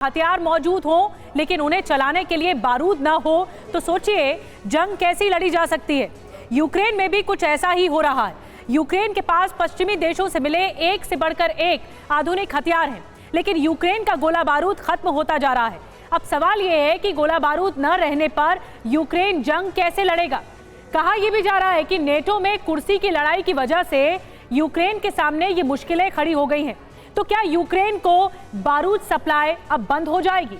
हथियार मौजूद हों लेकिन उन्हें चलाने के लिए बारूद ना हो तो सोचिए जंग कैसी लड़ी जा सकती है। यूक्रेन में भी कुछ ऐसा ही हो रहा है। यूक्रेन के पास पश्चिमी देशों से मिले एक से बढ़कर एक आधुनिक हथियार हैं, लेकिन यूक्रेन का गोला बारूद खत्म होता जा रहा है। अब सवाल यह है कि गोला बारूद न रहने पर यूक्रेन जंग कैसे लड़ेगा। कहा यह भी जा रहा है कि नेटो में कुर्सी की लड़ाई की वजह से यूक्रेन के सामने ये मुश्किलें खड़ी हो गई हैं। तो क्या यूक्रेन को बारूद सप्लाई अब बंद हो जाएगी?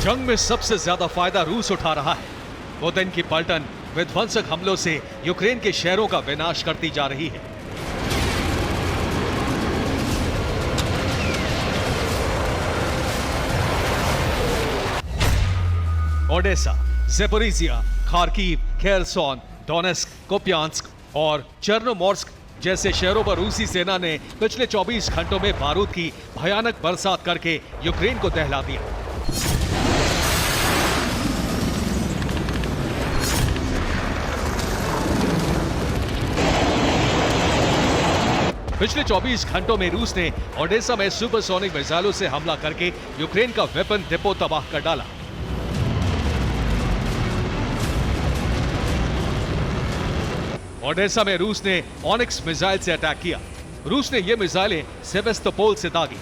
जंग में सबसे ज्यादा फायदा रूस उठा रहा है। पुतिन की पलटन विध्वंसक हमलों से यूक्रेन के शहरों का विनाश करती जा रही है। Odesa, Zaporizhzhia, Kharkiv, Kherson, Donetsk, Kupiansk और चर्नोमोर्स्क जैसे शहरों पर रूसी सेना ने पिछले 24 घंटों में बारूद की भयानक बरसात करके यूक्रेन को दहला दिया। पिछले 24 घंटों में रूस ने ओडेसा में सुपरसोनिक मिसाइलों से हमला करके यूक्रेन का वेपन डिपो तबाह कर डाला। ओडेसा में रूस ने ऑनिक्स मिसाइल से अटैक किया। रूस ने ये मिसाइलें सेवेस्तोपोल से दागी।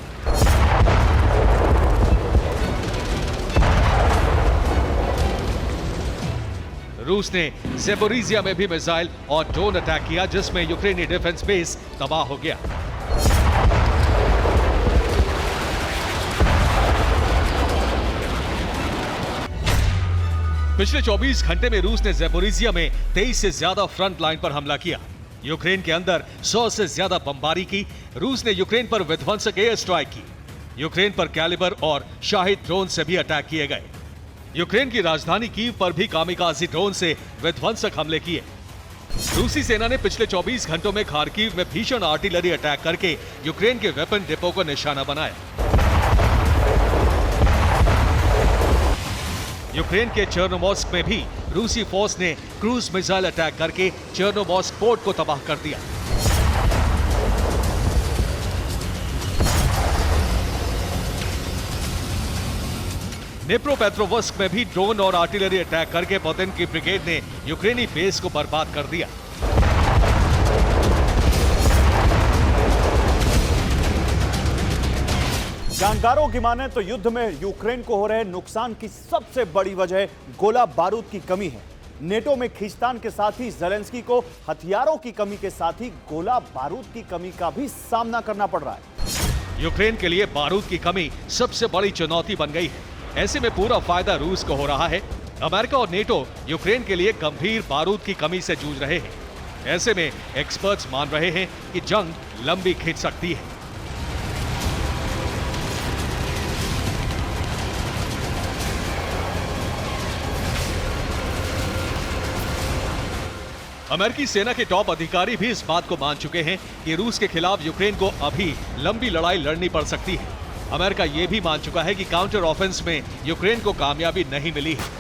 रूस ने ज़ेपोरिजिया में भी मिसाइल और ड्रोन अटैक किया, जिसमें यूक्रेनी डिफेंस बेस तबाह हो गया। पिछले 24 घंटे में रूस ने ज़ेपोरिजिया में 23 से ज्यादा फ्रंट लाइन पर हमला किया। यूक्रेन के अंदर 100 से ज्यादा बमबारी की। रूस ने यूक्रेन पर विध्वंसक एयर स्ट्राइक की। यूक्रेन पर कैलिबर और शाहिद ड्रोन से भी अटैक किए गए। यूक्रेन की राजधानी कीव पर भी कामिकाज़ी ड्रोन से विध्वंसक हमले किए। रूसी सेना ने पिछले 24 घंटों में खार्किव में भीषण आर्टिलरी अटैक करके यूक्रेन के वेपन डिपो को निशाना बनाया। यूक्रेन के चर्नोमोर्स्क में भी रूसी फोर्स ने क्रूज मिसाइल अटैक करके चर्नोमोर्स्क पोर्ट को तबाह कर दिया। नेप्रोपेट्रोवस्क में भी ड्रोन और आर्टिलरी अटैक करके पुतिन की ब्रिगेड ने यूक्रेनी बेस को बर्बाद कर दिया। जानकारों की माने तो युद्ध में यूक्रेन को हो रहे नुकसान की सबसे बड़ी वजह गोला बारूद की कमी है। नेटो में खींचतान के साथ ही ज़ेलेंस्की को हथियारों की कमी के साथ ही गोला बारूद की कमी का भी सामना करना पड़ रहा है। यूक्रेन के लिए बारूद की कमी सबसे बड़ी चुनौती बन गई है। ऐसे में पूरा फायदा रूस को हो रहा है। अमेरिका और नेटो यूक्रेन के लिए गंभीर बारूद की कमी से जूझ रहे हैं। ऐसे में एक्सपर्ट्स मान रहे हैं कि जंग लंबी खिंच सकती है। अमेरिकी सेना के टॉप अधिकारी भी इस बात को मान चुके हैं कि रूस के खिलाफ यूक्रेन को अभी लंबी लड़ाई लड़नी पड़ सकती है। अमेरिका यह भी मान चुका है कि काउंटर ऑफेंस में यूक्रेन को कामयाबी नहीं मिली है।